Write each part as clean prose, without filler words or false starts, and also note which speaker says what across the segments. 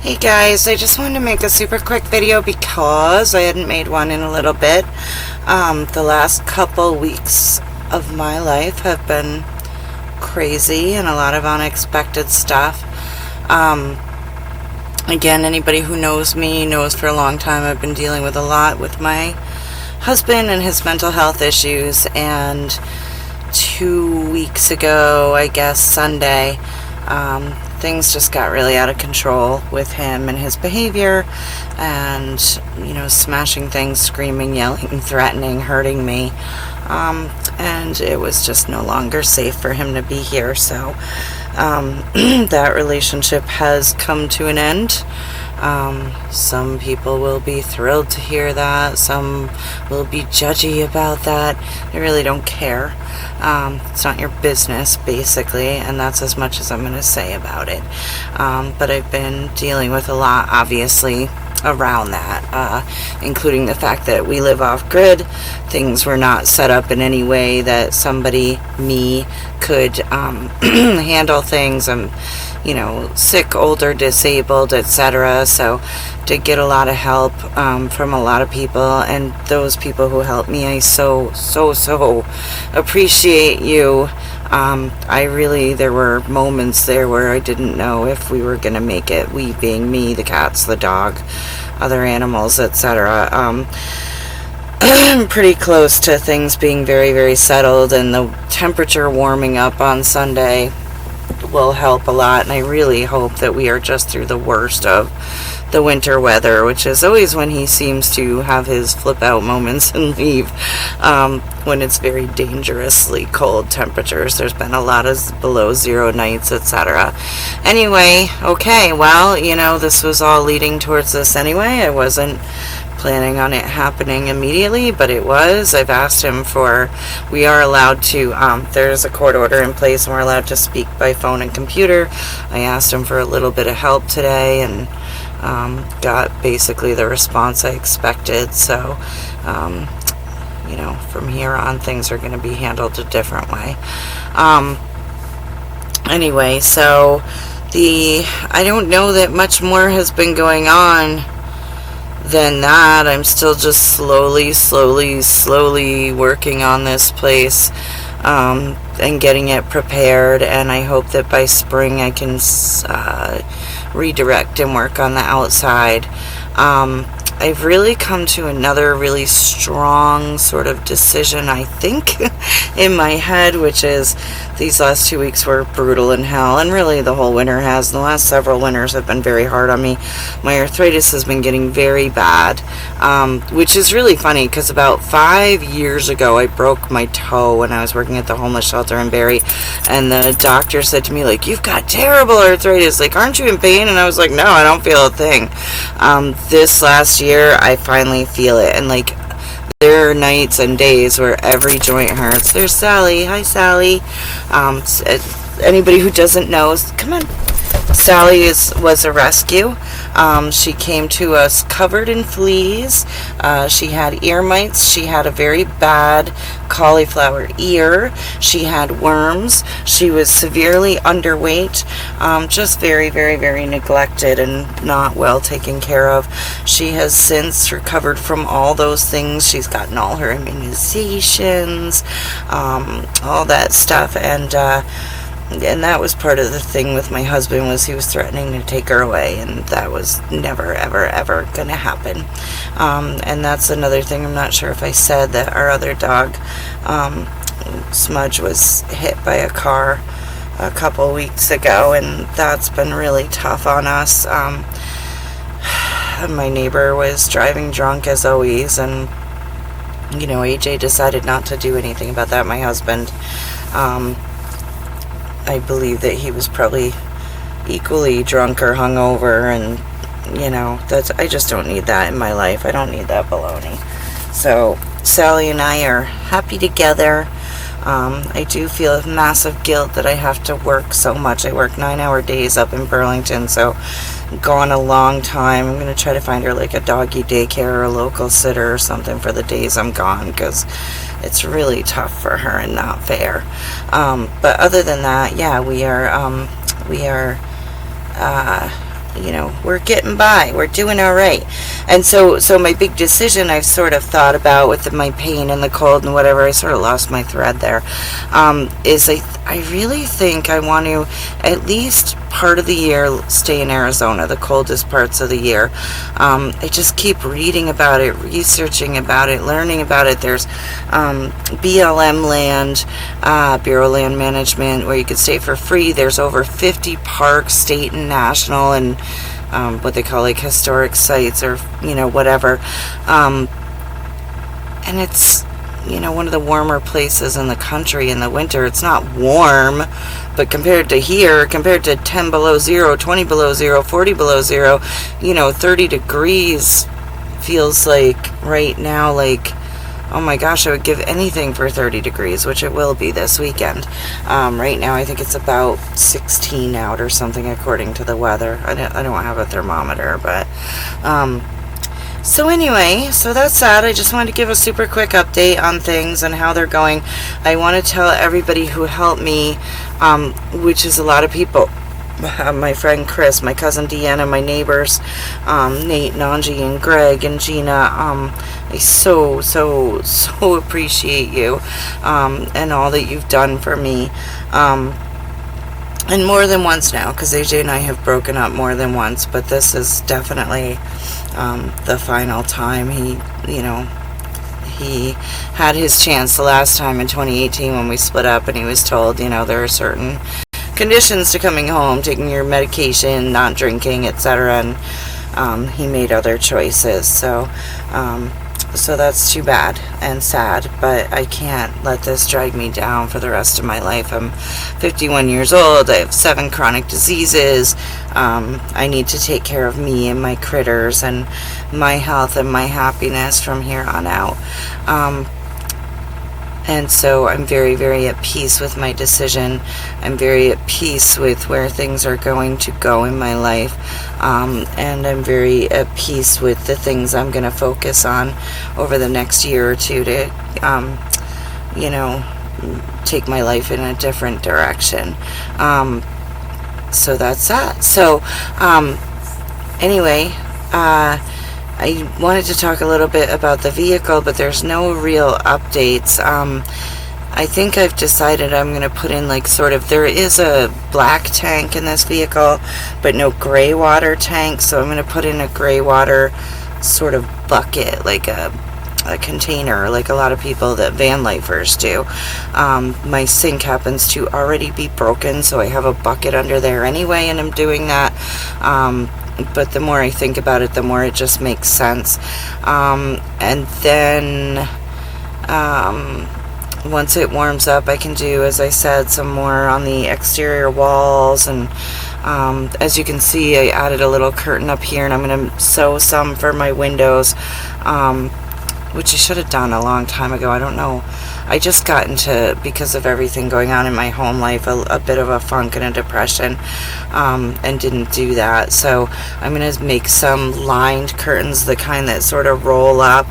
Speaker 1: Hey guys, I just wanted to make a super quick video because I hadn't made one in a little bit. The last couple weeks of my life have been crazy and a lot of unexpected stuff. Again, anybody who knows me knows for a long time I've been dealing with a lot with my husband and his mental health issues, and 2 weeks ago, I guess Sunday, things just got really out of control with him and his behavior, and smashing things, screaming, yelling, threatening, hurting me, and it was just no longer safe for him to be here. So that relationship has come to an end. Some people will be thrilled to hear that. Some will be judgy about that. I really don't care. It's not your business, basically, and that's as much as I'm going to say about it. But I've been dealing with a lot, obviously, around that, including the fact that we live off-grid. Things were not set up in any way that me, could handle things. I'm sick, older, disabled, etc. So did get a lot of help from a lot of people, and those people who helped me, I so appreciate you. There were moments there where I didn't know if we were going to make it, we being me, the cats, the dog, other animals, etc. Pretty close to things being very, very settled, and the temperature warming up on Sunday will help a lot, and I really hope that we are just through the worst of the winter weather, which is always when he seems to have his flip out moments and leave, when it's very dangerously cold temperatures. There's been a lot of below zero nights, etc. Anyway, okay, well, this was all leading towards this anyway. I wasn't planning on it happening immediately, but it was. I've asked him we are allowed to, there's a court order in place and we're allowed to speak by phone and computer. I asked him for a little bit of help today, and got basically the response I expected. So, from here on, things are going to be handled a different way. Anyway, so I don't know that much more has been going on than that. I'm still just slowly working on this place, and getting it prepared, and I hope that by spring I can redirect and work on the outside. I've really come to another really strong sort of decision, I think, in my head, which is these last 2 weeks were brutal in hell, and really the whole winter has. The last several winters have been very hard on me. My arthritis has been getting very bad, which is really funny because about 5 years ago I broke my toe when I was working at the homeless shelter in Barrie, and the doctor said to me, like, "You've got terrible arthritis, like, aren't you in pain?" And I was like, "No, I don't feel a thing." This last year I finally feel it, and like there are nights and days where every joint hurts. There's Sally. Hi, Sally. Anybody who doesn't know, come on. Sally was a rescue. She came to us covered in fleas. She had ear mites. She had a very bad cauliflower ear. She had worms. She was severely underweight, just very, very, very neglected and not well taken care of. She has since recovered from all those things. She's gotten all her immunizations, all that stuff, and that was part of the thing with my husband, was he was threatening to take her away, and that was never, ever going to happen. And that's another thing. I'm not sure if I said that our other dog, Smudge, was hit by a car a couple weeks ago, and that's been really tough on us. My neighbor was driving drunk as always, and AJ decided not to do anything about that. My husband, I believe that he was probably equally drunk or hungover, and I just don't need that in my life. I don't need that baloney. So Sally and I are happy together. I do feel massive guilt that I have to work so much. I work 9-hour days up in Burlington, so I'm gone a long time. I'm going to try to find her like a doggy daycare or a local sitter or something for the days I'm gone, because it's really tough for her and not fair. But other than that, yeah, we are we're getting by, we're doing all right. And so my big decision I've sort of thought about with my pain and the cold and whatever, I sort of lost my thread there, is I really think I want to at least part of the year stay in Arizona, the coldest parts of the year. I just keep reading about it, researching about it, learning about it. There's BLM land, Bureau of Land Management, where you could stay for free. There's over 50 parks, state and national, and what they call like historic sites, or whatever. And it's one of the warmer places in the country in the winter. It's not warm, but compared to here, compared to 10 below zero, 20 below zero, 40 below zero, 30 degrees feels like right now, like, oh my gosh, I would give anything for 30 degrees, which it will be this weekend. Right now I think it's about 16 out or something according to the weather. I don't have a thermometer, but so anyway, so that's that. I just wanted to give a super quick update on things and how they're going. I want to tell everybody who helped me, which is a lot of people. My friend Chris, my cousin Deanna, my neighbors, Nate, Nanji, and Greg, and Gina. I so appreciate you, and all that you've done for me. And more than once now, because AJ and I have broken up more than once, but this is definitely the final time. He had his chance the last time in 2018 when we split up, and he was told, there are certain conditions to coming home, taking your medication, not drinking, etc. And he made other choices. So that's too bad and sad, but I can't let this drag me down for the rest of my life. I'm 51 years old. I have 7 chronic diseases. I need to take care of me and my critters and my health and my happiness from here on out. And so I'm very, very at peace with my decision. I'm very at peace with where things are going to go in my life. And I'm very at peace with the things I'm going to focus on over the next year or two to, take my life in a different direction. So that's that. So, anyway, I wanted to talk a little bit about the vehicle, but there's no real updates. I think I've decided I'm going to put in there is a black tank in this vehicle, but no gray water tank, so I'm going to put in a gray water sort of bucket, like a container, like a lot of people that van lifers do. My sink happens to already be broken, so I have a bucket under there anyway, and I'm doing that. But the more I think about it, the more it just makes sense. And then once it warms up, I can do, as I said, some more on the exterior walls. And as you can see, I added a little curtain up here, and I'm going to sew some for my windows, which I should have done a long time ago. I don't know. I just got into, because of everything going on in my home life, a bit of a funk and a depression, and didn't do that. So I'm going to make some lined curtains, the kind that sort of roll up,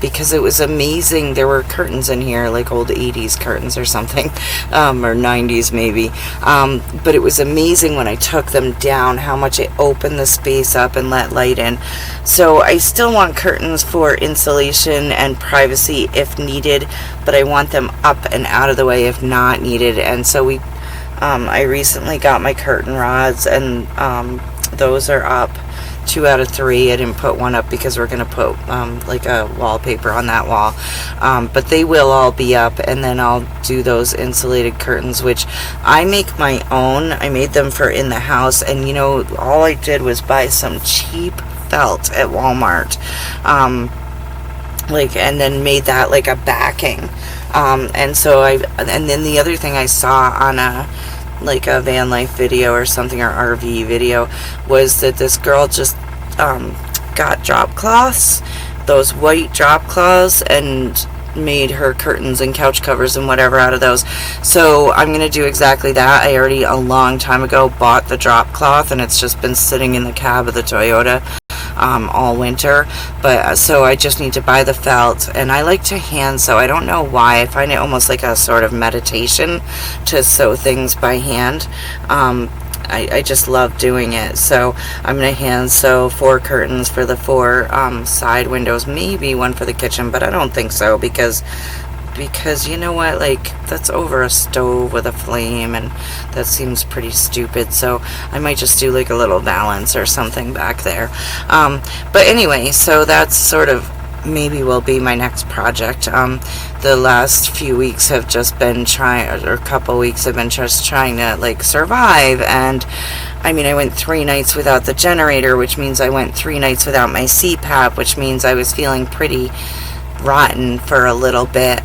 Speaker 1: because it was amazing. There were curtains in here, like old 80s curtains or something, or 90s maybe, but it was amazing when I took them down how much it opened the space up and let light in. So I still want curtains for insulation and privacy if needed, but I want them up and out of the way if not needed. And so I recently got my curtain rods, and those are up. 2 out of 3. I didn't put one up because we're going to put like a wallpaper on that wall, but they will all be up, and then I'll do those insulated curtains, which I make my own. I made them for in the house, and all I did was buy some cheap felt at Walmart, and then made that like a backing, and then the other thing I saw on a van life video or something, or RV video, was that this girl just got drop cloths, those white drop cloths, and made her curtains and couch covers and whatever out of those. So I'm going to do exactly that. I already a long time ago bought the drop cloth, and it's just been sitting in the cab of the Toyota all winter, but so I just need to buy the felt. And I like to hand sew. I don't know why. I find it almost like a sort of meditation to sew things by hand. I just love doing it. So I'm going to hand sew 4 curtains for the 4 side windows, maybe one for the kitchen, but I don't think so, because you know what, like, that's over a stove with a flame, and that seems pretty stupid. So I might just do like a little valance or something back there. But anyway, so that's sort of maybe will be my next project. The last few weeks have just been or a couple weeks have been just trying to like survive. And I mean, I went 3 nights without the generator, which means I went 3 nights without my CPAP, which means I was feeling pretty rotten for a little bit.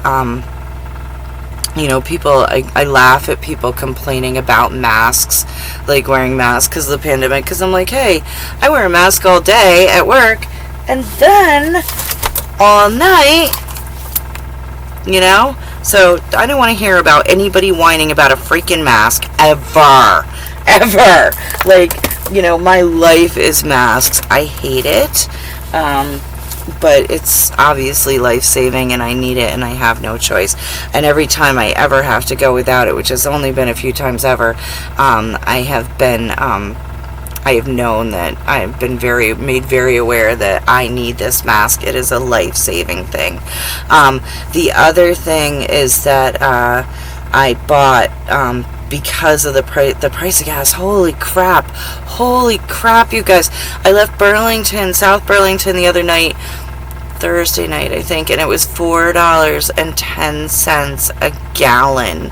Speaker 1: You know, people, I laugh at people complaining about masks, like wearing masks because of the pandemic, because I'm like, hey, I wear a mask all day at work, and then all night, you know? So I don't want to hear about anybody whining about a freaking mask ever. Like, you know, my life is masks. I hate it. But it's obviously life-saving, and I need it, and I have no choice. And every time I ever have to go without it, which has only been a few times ever, I have known that I've been made very aware that I need this mask. It is a life-saving thing. The other thing is that I bought, because of the price of gas. Holy crap, you guys. I left South Burlington the other night, Thursday night, I think, and it was $4.10 a gallon.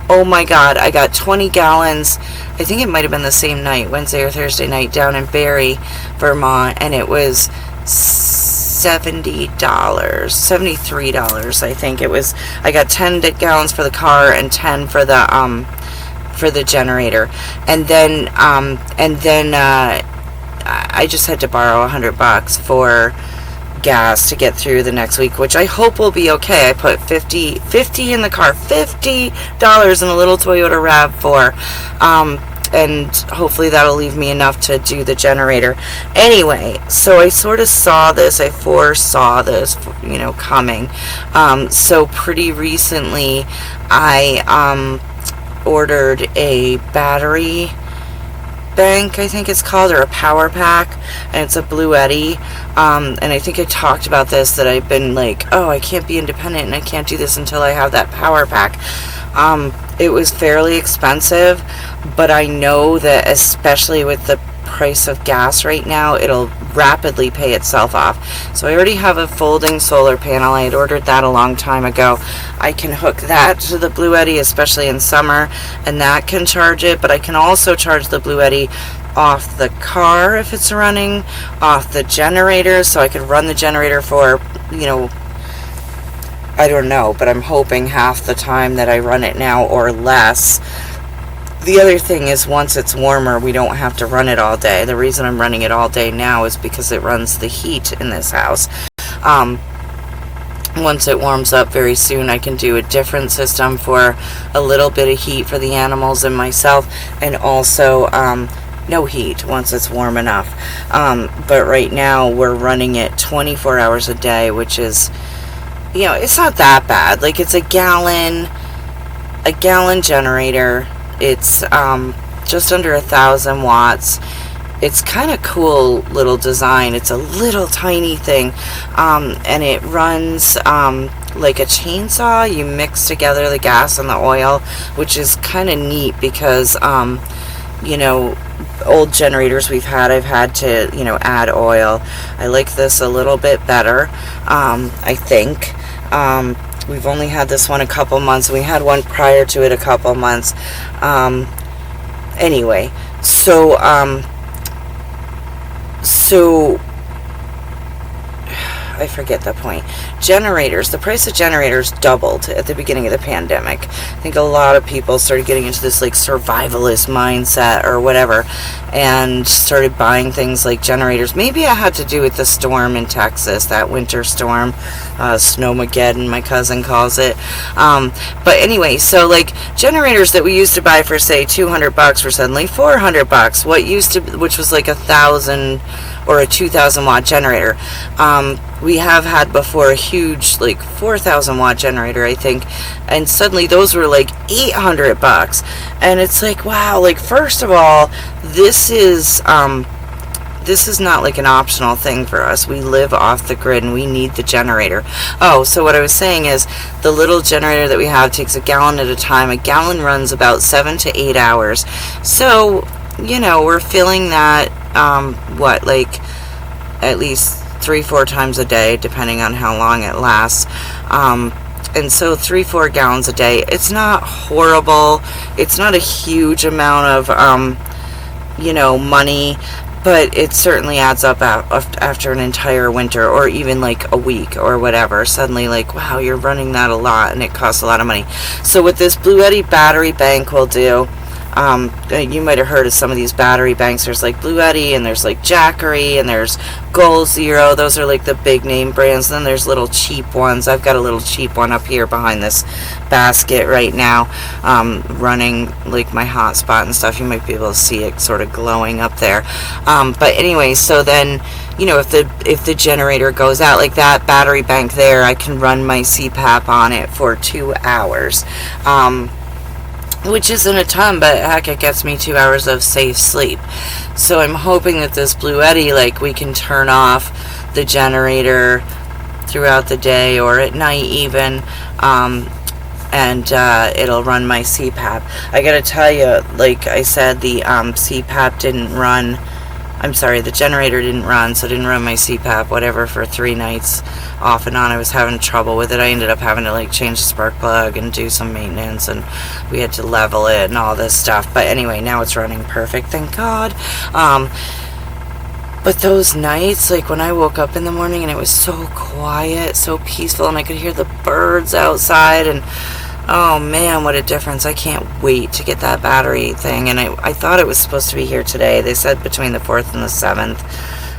Speaker 1: Oh my God, I got 20 gallons. I think it might have been the same night, Wednesday or Thursday night, down in Barrie, Vermont, and it was $73, I think it was. I got 10 gallons for the car and 10 for the generator, and then I just had to borrow $100 for gas to get through the next week, which I hope will be okay. I put $50 in the car, $50 in a little Toyota RAV4, and hopefully that'll leave me enough to do the generator. Anyway, so I sort of foresaw this, you know, coming. So pretty recently, I ordered a battery bank, I think it's called, or a power pack, and it's a Bluetti. And I think I talked about this, that I've been like, oh, I can't be independent and I can't do this until I have that power pack. It was fairly expensive, but I know that especially with the price of gas right now, it'll rapidly pay itself off. So I already have a folding solar panel. I had ordered that a long time ago. I can hook that to the Bluetti, especially in summer, and that can charge it, but I can also charge the Bluetti off the car if it's running, off the generator, so I could run the generator for, you know, I don't know, but I'm hoping half the time that I run it now or less. The other thing is, once it's warmer, we don't have to run it all day. The reason I'm running it all day now is because it runs the heat in this house. Once it warms up very soon, I can do a different system for a little bit of heat for the animals and myself, and also no heat once it's warm enough. But right now, we're running it 24 hours a day, which is, you know, it's not that bad. Like, it's a gallon generator. It's just under 1,000 watts. It's kind of cool little design. It's a little tiny thing, and it runs like a chainsaw. You mix together the gas and the oil, which is kind of neat because, you know, old generators I've had to, you know, add oil. I like this a little bit better, I think. We've only had this one a couple months. We had one prior to it a couple months. Anyway, so I forget the point. Generators, the price of generators doubled at the beginning of the pandemic. I think a lot of people started getting into this like survivalist mindset or whatever, and started buying things like generators. Maybe it had to do with the storm in Texas, that winter storm, Snowmageddon, my cousin calls it. But anyway, so like generators that we used to buy for say $200 were suddenly $400. Which was like 1,000 or a 2,000 watt generator. We we have had before a huge, like, 4,000 watt generator, I think, and suddenly those were like $800. And it's like, wow, like, first of all, this is not like an optional thing for us. We live off the grid and we need the generator. Oh, so what I was saying is the little generator that we have takes a gallon at a time. A gallon runs about 7 to 8 hours. So, we're filling that, like at least 3-4 times a day, depending on how long it lasts. And so 3-4 gallons a day. It's not horrible. It's not a huge amount of, money, but it certainly adds up after an entire winter, or even like a week or whatever. Suddenly, like, wow, you're running that a lot and it costs a lot of money. So what this Bluetti battery bank will do, you might have heard of some of these battery banks. There's like Bluetti, and there's like Jackery, and there's Goal Zero. Those are like the big name brands. And then there's little cheap ones. I've got a little cheap one up here behind this basket right now, running like my hotspot and stuff. You might be able to see it sort of glowing up there. But anyway, so then, if the generator goes out, like that battery bank there, I can run my CPAP on it for 2 hours. Which isn't a ton, but heck, it gets me 2 hours of safe sleep. So I'm hoping that this Bluetti, like, we can turn off the generator throughout the day or at night even, and it'll run my CPAP. I gotta tell you, like I said, the CPAP didn't run. I'm sorry, the generator didn't run, so it didn't run my CPAP, whatever, for 3 nights off and on. I was having trouble with it. I ended up having to, like, change the spark plug and do some maintenance, and we had to level it and all this stuff. But anyway, now it's running perfect, thank God. But those nights, like, when I woke up in the morning and it was so quiet, so peaceful, and I could hear the birds outside, and oh man, what a difference. I can't wait to get that battery thing. And I thought it was supposed to be here today. They said between the 4th and the 7th.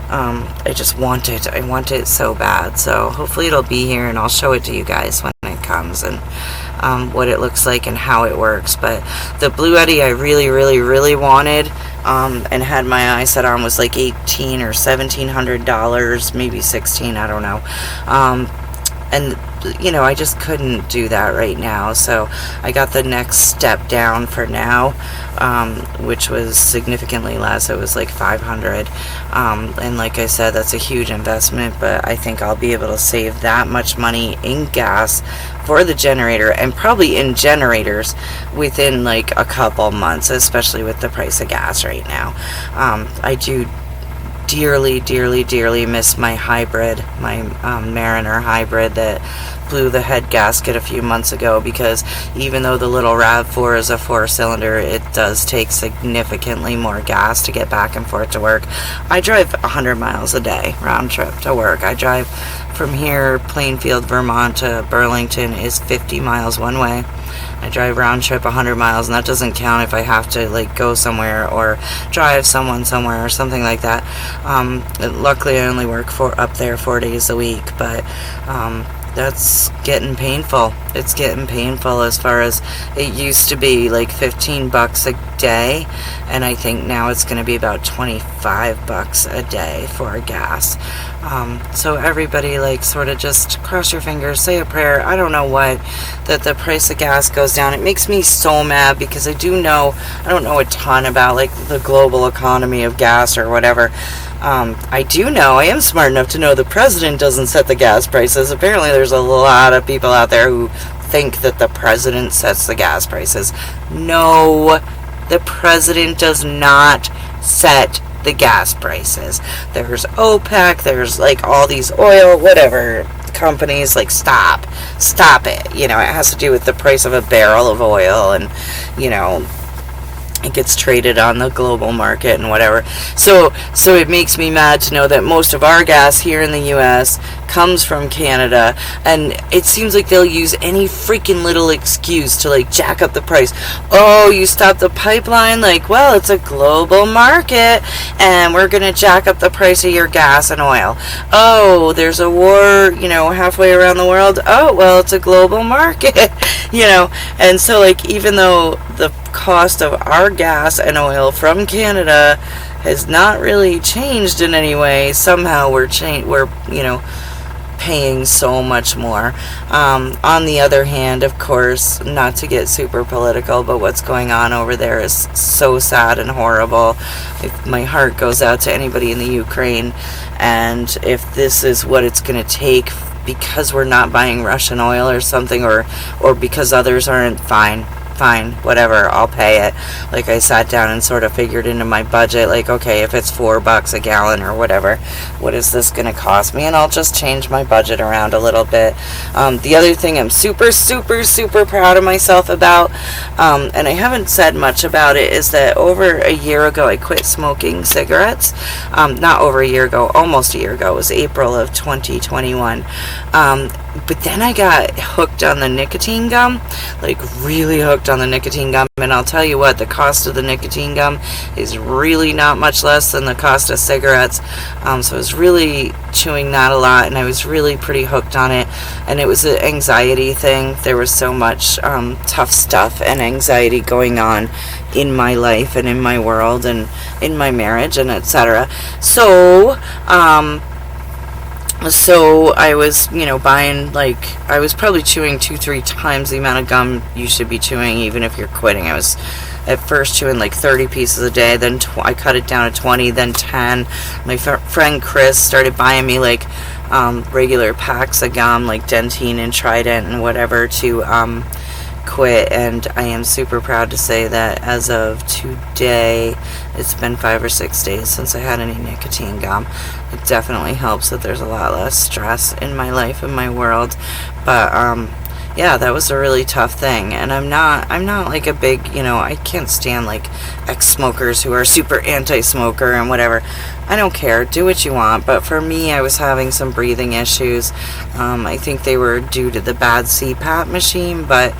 Speaker 1: I just want it. I want it so bad. So hopefully it'll be here, and I'll show it to you guys when it comes, and what it looks like and how it works. But the Bluetti I really, really, really wanted, and had my eye set on, was like $1,800 or $1,700, maybe $16, I don't know. And I just couldn't do that right now, so I got the next step down for now, which was significantly less. It was like $500, and like I said, that's a huge investment, but I think I'll be able to save that much money in gas for the generator, and probably in generators within like a couple months, especially with the price of gas right now. I do dearly, dearly, dearly miss my hybrid, my Mariner hybrid that blew the head gasket a few months ago, because even though the little RAV4 is a 4-cylinder, it does take significantly more gas to get back and forth to work. I drive 100 miles a day round trip to work. I drive from here, Plainfield, Vermont to Burlington is 50 miles one way. I drive round trip 100 miles, and that doesn't count if I have to like go somewhere or drive someone somewhere or something like that. Luckily I only work up there 4 days a week, but that's getting painful. It's getting painful, as far as it used to be like $15 a day, and I think now it's going to be about $25 a day for gas. So everybody, like, sort of just cross your fingers, say a prayer. I don't know what, that the price of gas goes down. It makes me so mad, because I don't know a ton about like the global economy of gas or whatever. I am smart enough to know the president doesn't set the gas prices. Apparently there's a lot of people out there who think that the president sets the gas prices. No, the president does not set the gas prices. There's OPEC, there's like all these oil, whatever companies, like, stop it. It has to do with the price of a barrel of oil, and it gets traded on the global market and whatever. So it makes me mad to know that most of our gas here in the U.S. comes from Canada, and it seems like they'll use any freaking little excuse to like jack up the price. Oh, you stopped the pipeline? Like, well, it's a global market, and we're gonna jack up the price of your gas and oil. Oh, there's a war, halfway around the world. Oh, well, it's a global market, and so, like, even though the cost of our gas and oil from Canada has not really changed in any way, somehow we're paying so much more. On the other hand, of course, not to get super political, but what's going on over there is so sad and horrible. My heart goes out to anybody in the Ukraine, and if this is what it's going to take because we're not buying Russian oil or something, or because others aren't, fine, whatever, I'll pay it. Like, I sat down and sort of figured into my budget, like, okay, if it's $4 a gallon or whatever, what is this going to cost me? And I'll just change my budget around a little bit. The other thing I'm super, super, super proud of myself about, and I haven't said much about it, is that over a year ago, I quit smoking cigarettes. Not over a year ago, almost a year ago. It was April of 2021. But then I got hooked on the nicotine gum, like really hooked on the nicotine gum. And I'll tell you what, the cost of the nicotine gum is really not much less than the cost of cigarettes. So I was really chewing that a lot, and I was really pretty hooked on it. And it was an anxiety thing. There was so much tough stuff and anxiety going on in my life and in my world and in my marriage and etc. So I was, buying, like, I was probably chewing 2-3 times the amount of gum you should be chewing, even if you're quitting. I was at first chewing like 30 pieces a day, then I cut it down to 20, then 10. My friend Chris started buying me, like, regular packs of gum, like Dentine and Trident and whatever, to quit. And I am super proud to say that as of today, it's been 5 or 6 days since I had any nicotine gum. It definitely helps that there's a lot less stress in my life and my world. But yeah, that was a really tough thing. And I'm not like a big, I can't stand like ex-smokers who are super anti-smoker and whatever. I don't care, do what you want. But for me, I was having some breathing issues. I think they were due to the bad CPAP machine, but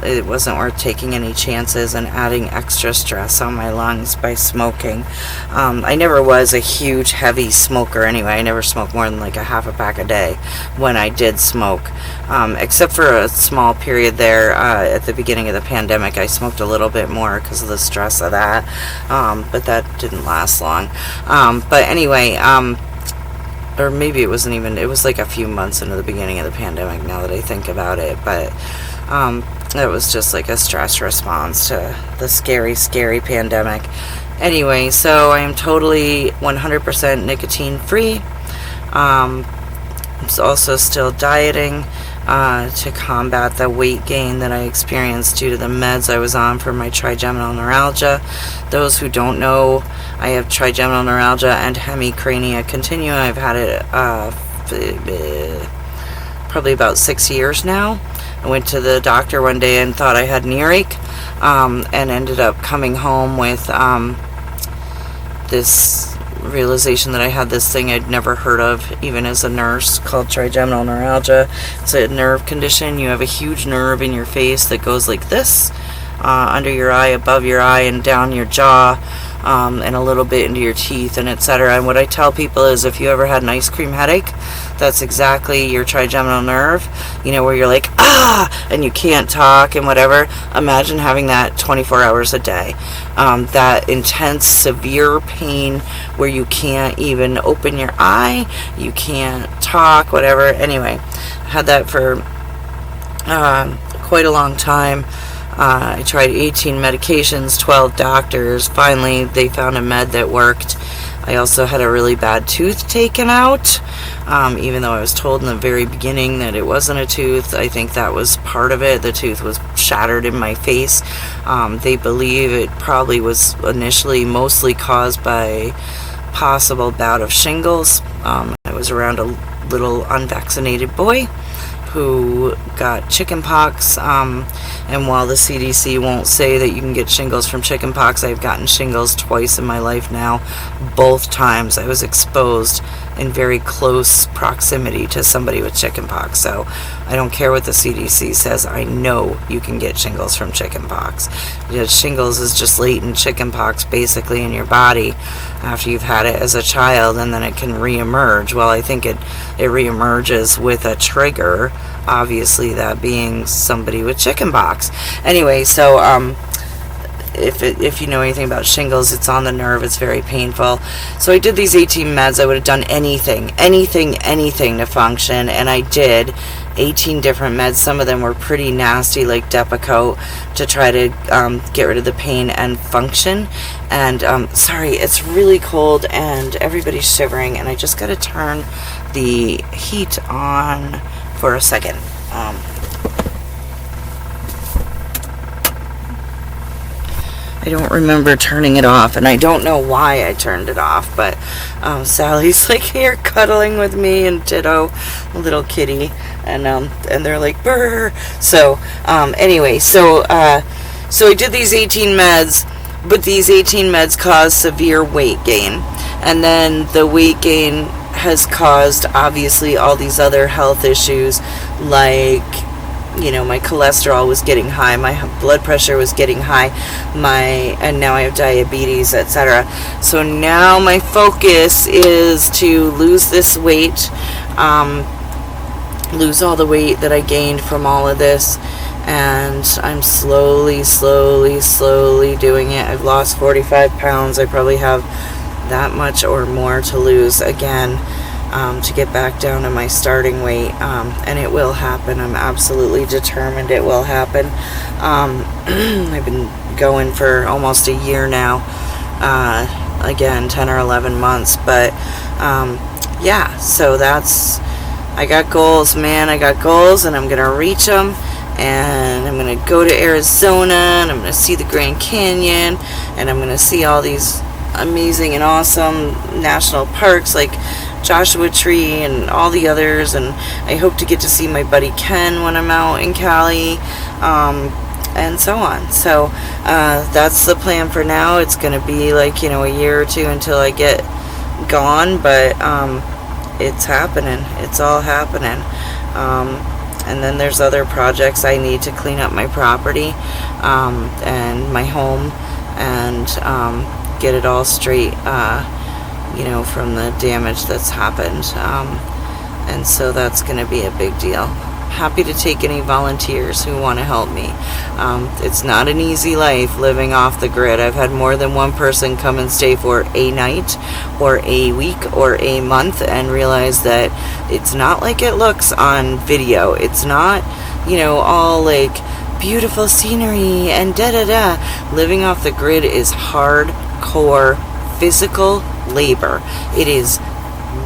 Speaker 1: it wasn't worth taking any chances and adding extra stress on my lungs by smoking. I never was a huge heavy smoker anyway. I never smoked more than like a half a pack a day when I did smoke, except for a small period there at the beginning of the pandemic. I smoked a little bit more because of the stress of that, but that didn't last long. But anyway, or maybe it wasn't even, it was like a few months into the beginning of the pandemic now that I think about it. But it was just like a stress response to the scary, scary pandemic. Anyway, so I am totally 100% nicotine free. I'm also still dieting to combat the weight gain that I experienced due to the meds I was on for my trigeminal neuralgia. Those who don't know, I have trigeminal neuralgia and hemicrania continua. I've had it probably about 6 years now. I went to the doctor one day and thought I had an earache, and ended up coming home with this realization that I had this thing I'd never heard of, even as a nurse, called trigeminal neuralgia. It's a nerve condition. You have a huge nerve in your face that goes like this, under your eye, above your eye, and down your jaw, and a little bit into your teeth, and etc. And what I tell people is, if you ever had an ice cream headache, that's exactly your trigeminal nerve, where you're like, and you can't talk and whatever. Imagine having that 24 hours a day. That intense, severe pain where you can't even open your eye, you can't talk, whatever. Anyway, I had that for quite a long time. I tried 18 medications, 12 doctors. Finally, they found a med that worked. I also had a really bad tooth taken out, even though I was told in the very beginning that it wasn't a tooth. I think that was part of it. The tooth was shattered in my face. They believe it probably was initially mostly caused by possible bout of shingles. I was around a little unvaccinated boy who got chickenpox, and while the CDC won't say that you can get shingles from chickenpox, I've gotten shingles twice in my life now. Both times I was exposed in very close proximity to somebody with chickenpox. So I don't care what the CDC says, I know you can get shingles from chickenpox. Shingles is just latent chickenpox basically in your body after you've had it as a child, and then it can reemerge. Well, I think it reemerges with a trigger, obviously that being somebody with chickenpox. Anyway, so if you know anything about shingles, it's on the nerve. It's very painful. So I did these 18 meds. I would have done anything to function, and I did 18 different meds. Some of them were pretty nasty, like Depakote, to try to get rid of the pain and function. And sorry, it's really cold and everybody's shivering, and I just got to turn the heat on for a second. I don't remember turning it off, and I don't know why I turned it off, but Sally's like here cuddling with me, and ditto, little kitty, and they're like brr. So anyway, so I did these 18 meds, but these 18 meds caused severe weight gain, and then the weight gain has caused obviously all these other health issues, like, you know, my cholesterol was getting high, my blood pressure was getting high, and now I have diabetes, etc. So now my focus is to lose this weight, lose all the weight that I gained from all of this, and I'm slowly doing it. I've lost 45 pounds. I probably have that much or more to lose again, to get back down to my starting weight, and it will happen. I'm absolutely determined it will happen. I've been going for almost a year now, again 10 or 11 months, but yeah, so I got goals, man. I got goals, and I'm gonna reach them, and I'm gonna go to Arizona, and I'm gonna see the Grand Canyon, and I'm gonna see all these amazing and awesome national parks like Joshua Tree and all the others, and I hope to get to see my buddy Ken when I'm out in Cali, and so on. So that's the plan for now. It's going to be like, you know, a year or two until I get gone, but it's happening. It's all happening. And then there's other projects. I need to clean up my property and my home, and get it all straight, you know, from the damage that's happened, and so that's going to be a big deal. Happy to take any volunteers who want to help me. It's not an easy life living off the grid. I've had more than one person come and stay for a night or a week or a month and realize that it's not like it looks on video. It's not, you know, all like beautiful scenery and da-da-da. Living off the grid is hardcore physical labor. It is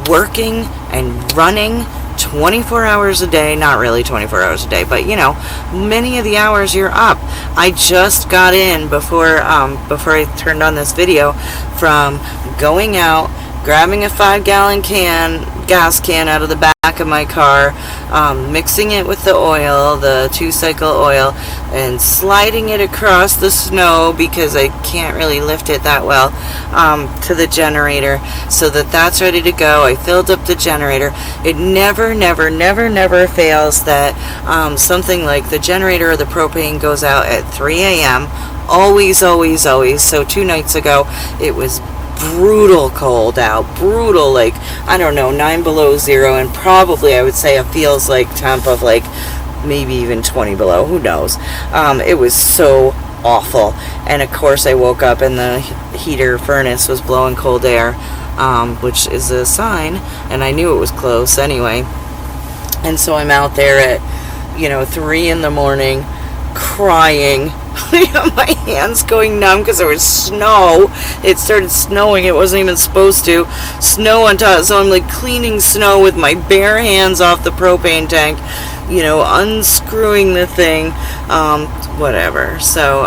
Speaker 1: working and running 24 hours a day. Not really 24 hours a day, but you know, many of the hours you're up. I just got in before I turned on this video from going out, grabbing a 5-gallon gas can out of the back of my car, mixing it with the oil, the 2-cycle oil, and sliding it across the snow because I can't really lift it that well, to the generator so that that's ready to go. I filled up the generator. It never fails that something like the generator or the propane goes out at 3 a.m. Always. So 2 nights ago, it was brutal cold out, brutal, like, I don't know, 9 below zero, and probably I would say it feels like temp of like maybe even 20 below, who knows. It was so awful, and of course I woke up and the heater furnace was blowing cold air, which is a sign, and I knew it was close anyway. And so I'm out there at, you know, 3 in the morning crying. My hands going numb because there was snow. It started snowing. It wasn't even supposed to. Snow on top. So I'm like cleaning snow with my bare hands off the propane tank, you know, unscrewing the thing, whatever. So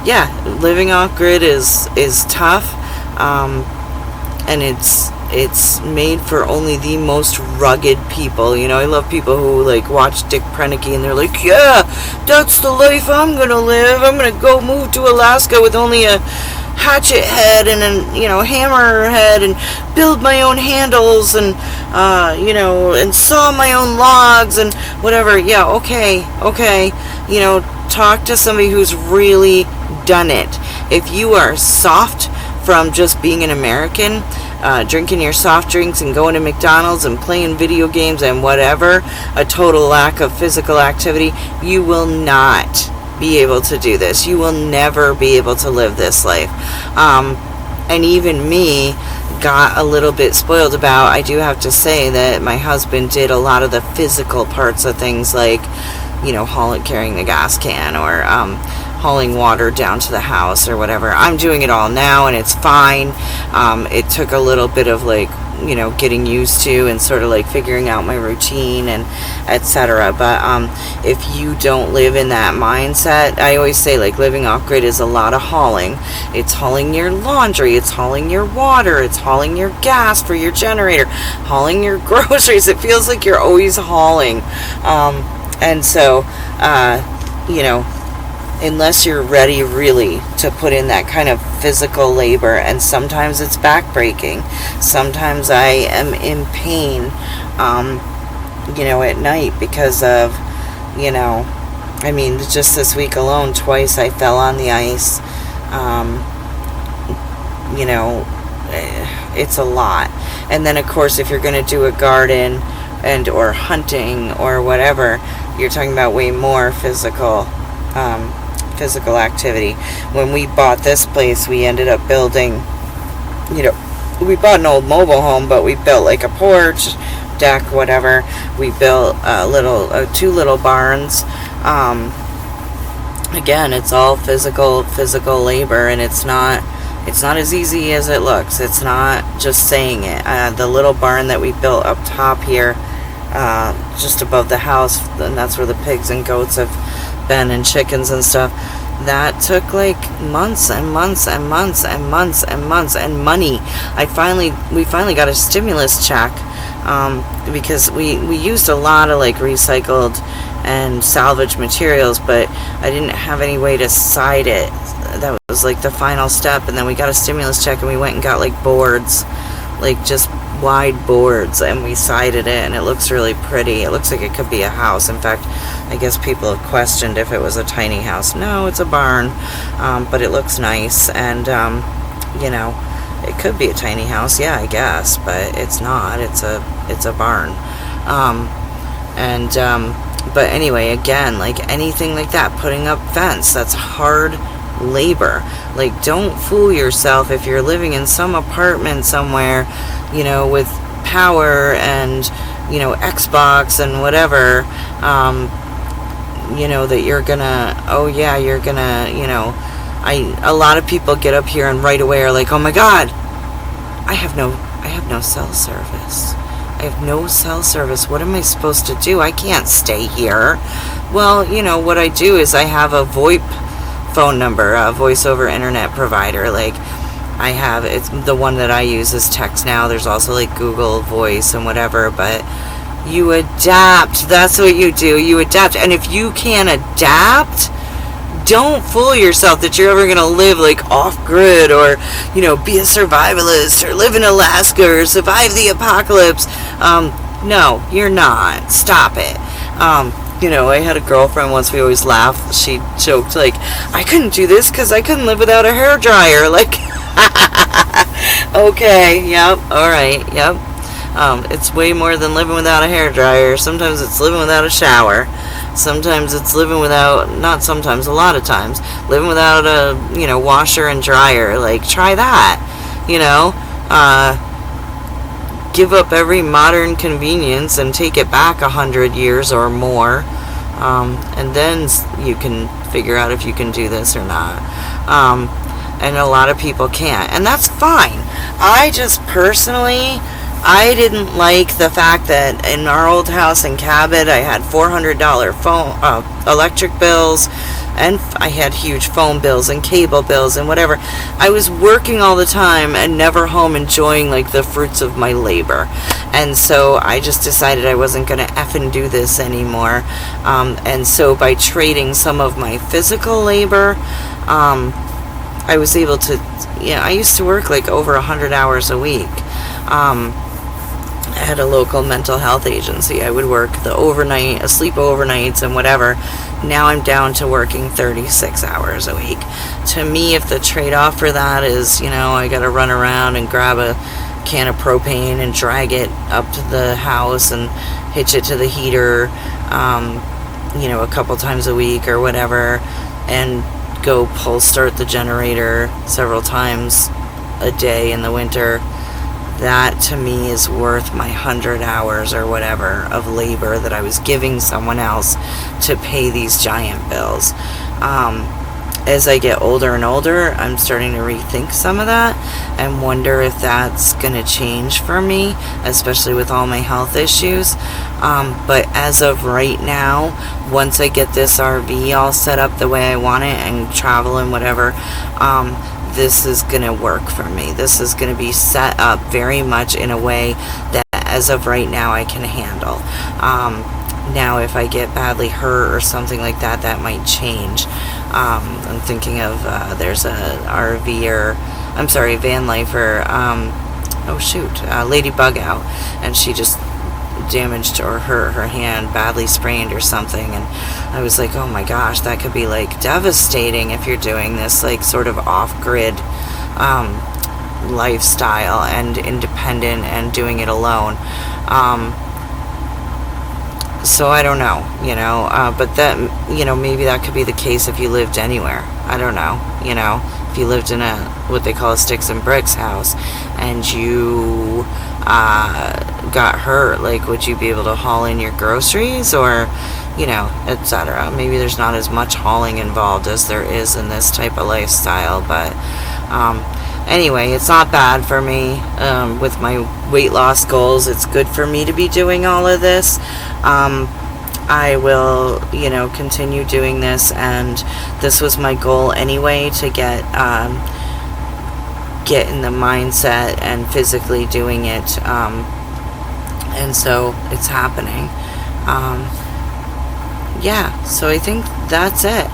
Speaker 1: yeah, living off grid is tough, and it's made for only the most rugged people. You know, I love people who like watch Dick Prenneke and they're like, yeah, that's the life I'm gonna live. I'm gonna go move to Alaska with only a hatchet head and a, you know, hammer head, and build my own handles, and you know, and saw my own logs and whatever. Yeah, okay, you know, talk to somebody who's really done it. If you are soft from just being an American, drinking your soft drinks and going to McDonald's and playing video games and whatever, a total lack of physical activity, you will not be able to do this. You will never be able to live this life. And even me got a little bit spoiled about, I do have to say that my husband did a lot of the physical parts of things, like, carrying the gas can, or hauling water down to the house or whatever. I'm doing it all now, and it's fine. It took a little bit of getting used to, and sort of figuring out my routine and etc. But if you don't live in that mindset, I always say, living off grid is a lot of hauling. It's hauling your laundry, it's hauling your water, it's hauling your gas for your generator, hauling your groceries. It feels like you're always hauling. And so, unless you're ready really to put in that kind of physical labor, and sometimes it's backbreaking, sometimes I am in pain, at night because of, just this week alone, twice I fell on the ice. It's a lot. And then, of course, if you're going to do a garden and or hunting or whatever, you're talking about way more physical activity. When we bought this place, we ended up building, we bought an old mobile home, but we built a porch, deck, whatever. We built two little barns. Again, it's all physical labor, and it's not as easy as it looks. It's not just saying it. The little barn that we built up top here, just above the house, and that's where the pigs and goats have been, and chickens and stuff, that took months and months and months and months and months, and money. We finally got a stimulus check, because we used a lot of recycled and salvage materials, but I didn't have any way to side it. That was the final step. And then we got a stimulus check, and we went and got boards, just wide boards, and we sided it, and it looks really pretty. It looks like it could be a house. In fact, I guess people have questioned if it was a tiny house. No, it's a barn, but it looks nice, and it could be a tiny house, yeah, I guess, but it's not. It's a barn. But anyway, again, anything like that, putting up fence, that's hard labor. Don't fool yourself if you're living in some apartment somewhere, with power and, Xbox and whatever, that you're gonna, a lot of people get up here and right away are oh my God, I have no cell service. I have no cell service. What am I supposed to do? I can't stay here. Well, what I do is I have a VoIP phone number, a voice over internet provider. It's the one that I use is Text Now. There's also Google Voice and whatever, but you adapt. That's what you do. You adapt. And if you can adapt, don't fool yourself that you're ever going to live off grid, or be a survivalist, or live in Alaska, or survive the apocalypse. No, you're not. Stop it. I had a girlfriend once, we always laughed. She joked I couldn't do this because I couldn't live without a hairdryer. Okay, yep, all right, yep. It's way more than living without a hairdryer. Sometimes it's living without a shower. Sometimes it's living without, not sometimes, a lot of times, living without a, washer and dryer. Try that, give up every modern convenience and take it back 100 years or more, and then you can figure out if you can do this or not. And a lot of people can't, and that's fine. I just personally, I didn't like the fact that in our old house in Cabot, I had $400 electric bills, and I had huge phone bills and cable bills and whatever. I was working all the time and never home enjoying the fruits of my labor. And so I just decided I wasn't going to effing do this anymore. And so by trading some of my physical labor, I was able to, I used to work over 100 hours a week. I had a local mental health agency. I would work sleep overnights and whatever. Now I'm down to working 36 hours a week. To me, if the trade-off for that is, I got to run around and grab a can of propane and drag it up to the house and hitch it to the heater, a couple times a week or whatever, and go pull start the generator several times a day in the winter, that to me is worth my 100 hours or whatever of labor that I was giving someone else to pay these giant bills. As I get older and older, I'm starting to rethink some of that and wonder if that's going to change for me, especially with all my health issues. But as of right now, once I get this RV all set up the way I want it and travel and whatever, this is going to work for me. This is going to be set up very much in a way that as of right now I can handle. Now if I get badly hurt or something like that, that might change. I'm thinking of there's a van lifer, Lady Bug Out, and she just damaged or hurt her hand, badly sprained or something, and I was like, oh my gosh, that could be like devastating if you're doing this like sort of off-grid lifestyle and independent and doing it alone. So I don't know, but that, maybe that could be the case if you lived anywhere. I don't know, if you lived in what they call a sticks and bricks house and you got hurt, like, would you be able to haul in your groceries or, etc. Maybe there's not as much hauling involved as there is in this type of lifestyle, but anyway, it's not bad for me with my weight loss goals. It's good for me to be doing all of this. I will, continue doing this, and this was my goal anyway, to get in the mindset and physically doing it, and so it's happening. So I think that's it.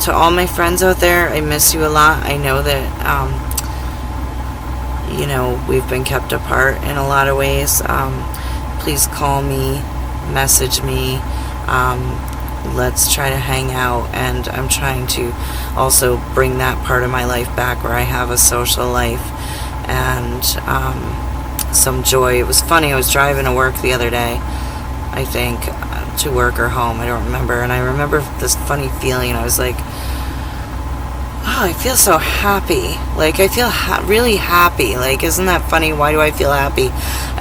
Speaker 1: To all my friends out there, I miss you a lot. I know that we've been kept apart in a lot of ways. Please call me, message me. Let's try to hang out, and I'm trying to also bring that part of my life back where I have a social life and some joy. It was funny, I was driving to work the other day, I think, to work or home, I don't remember, and I remember this funny feeling, and I was like, oh, I feel so happy. Like, I feel really happy. Like, isn't that funny? Why do I feel happy?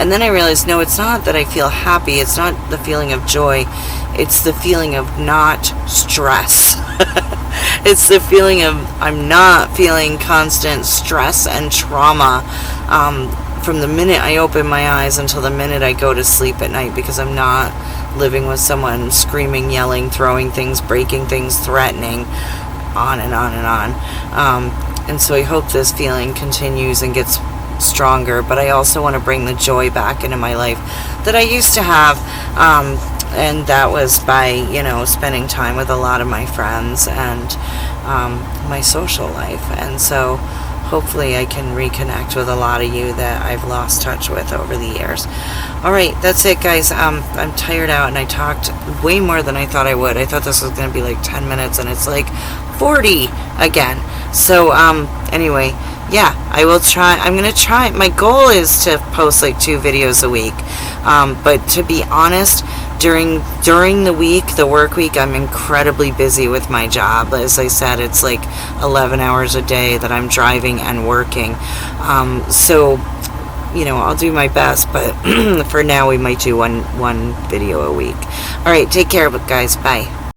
Speaker 1: And then I realized, no, it's not that I feel happy. It's not the feeling of joy. It's the feeling of not stress. It's the feeling of I'm not feeling constant stress and trauma from the minute I open my eyes until the minute I go to sleep at night, because I'm not living with someone screaming, yelling, throwing things, breaking things, threatening, on and on and on. And so I hope this feeling continues and gets stronger, but I also want to bring the joy back into my life that I used to have, and that was by spending time with a lot of my friends and my social life. And so hopefully I can reconnect with a lot of you that I've lost touch with over the years. Alright, that's it, guys. I'm tired out, and I talked way more than I thought I would. I thought this was going to be like 10 minutes, and it's like 40 again. So anyway, yeah, I will try. I'm going to try. My goal is to post like 2 videos a week, but to be honest, during the week, the work week, I'm incredibly busy with my job. As I said, it's like 11 hours a day that I'm driving and working. So I'll do my best, but for now we might do one video a week. All right, take care, guys. Bye.